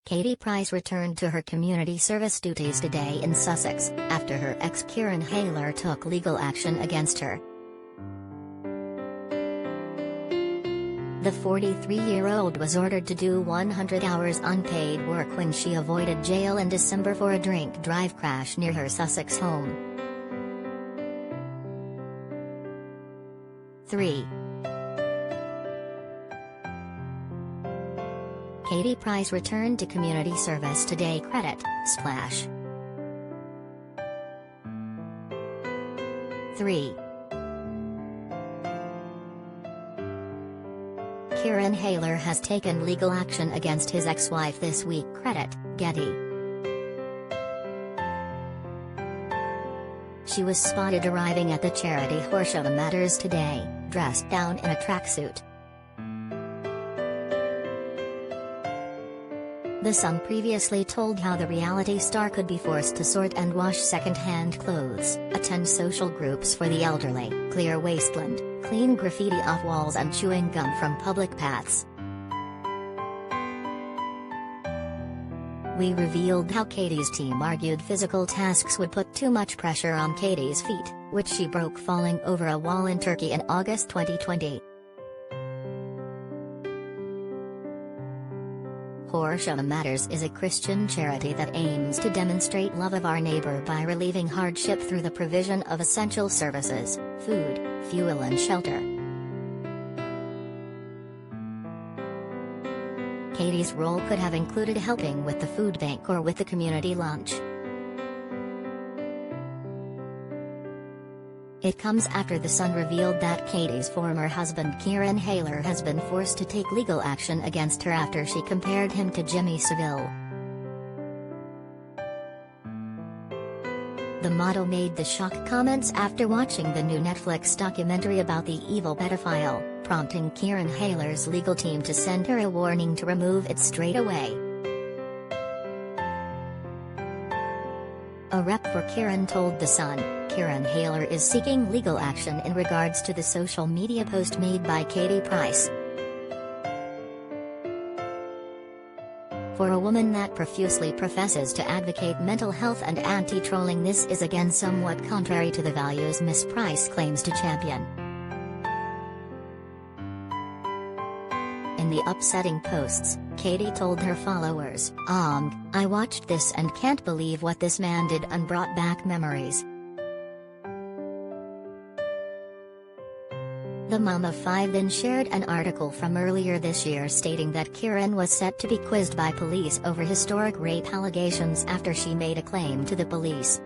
Katie Price returned to her community service duties today in Sussex, after her ex Kieran Hayler took legal action against her. The 43-year-old was ordered to do 100 hours unpaid work when she avoided jail in December for a drink-drive crash near her Sussex home. 3. Katie Price returned to community service todayCredit, splash. 3. Kieran Hayler has taken legal action against his ex-wife this weekCredit, Getty. She was spotted arriving at the charity Horsham Matters today, dressed down in a tracksuit. The Sun previously told how the reality star could be forced to sort and wash second-hand clothes, attend social groups for the elderly, clear wasteland, clean graffiti off walls and chewing gum from public paths. We revealed how Katie's team argued physical tasks would put too much pressure on Katie's feet, which she broke falling over a wall in Turkey in August 2020. Horsham Matters is a Christian charity that aims to demonstrate love of our neighbor by relieving hardship through the provision of essential services, food, fuel and shelter. Katie's role could have included helping with the food bank or with the community lunch. It comes after The Sun revealed that Katie's former husband Kieran Hayler has been forced to take legal action against her after she compared him to Jimmy Savile. The model made the shock comments after watching the new Netflix documentary about the evil pedophile, prompting Kieran Hayler's legal team to send her a warning to remove it straight away. A rep for Kieran told The Sun, Kieran Hayler is seeking legal action in regards to the social media post made by Katie Price. For a woman that profusely professes to advocate mental health and anti-trolling, this is again somewhat contrary to the values Miss Price claims to champion. In the upsetting posts, Katie told her followers, I watched this and can't believe what this man did, and brought back memories. The mom of 5 then shared an article from earlier this year stating that Kieran was set to be quizzed by police over historic rape allegations after she made a claim to the police.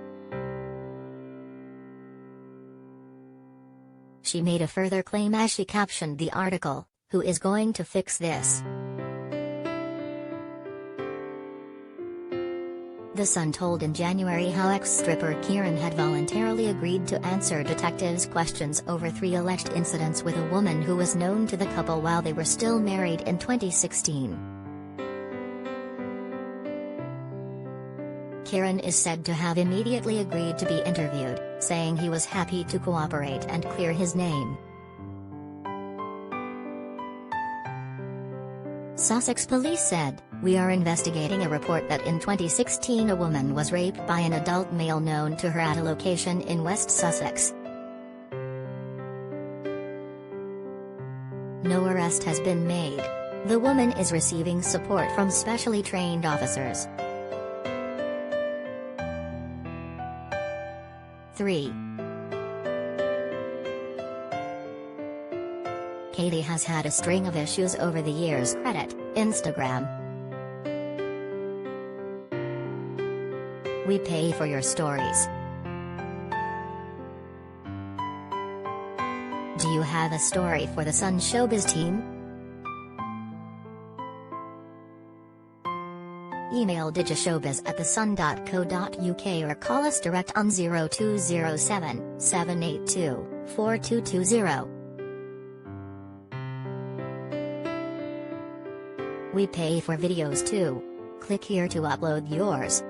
She made a further claim as she captioned the article, "Who is going to fix this?" The Sun told in January how ex-stripper Kieran had voluntarily agreed to answer detectives' questions over 3 alleged incidents with a woman who was known to the couple while they were still married in 2016. Kieran is said to have immediately agreed to be interviewed, saying he was happy to cooperate and clear his name. Sussex police said, "We are investigating a report that in 2016 a woman was raped by an adult male known to her at a location in West Sussex. No arrest has been made. The woman is receiving support from specially trained officers." 3. Katie has had a string of issues over the years. Credit, Instagram. We pay for your stories. Do you have a story for the Sun Showbiz team? Email digishowbiz@thesun.co.uk or call us direct on 0207 782 4220. We pay for videos too. Click here to upload yours.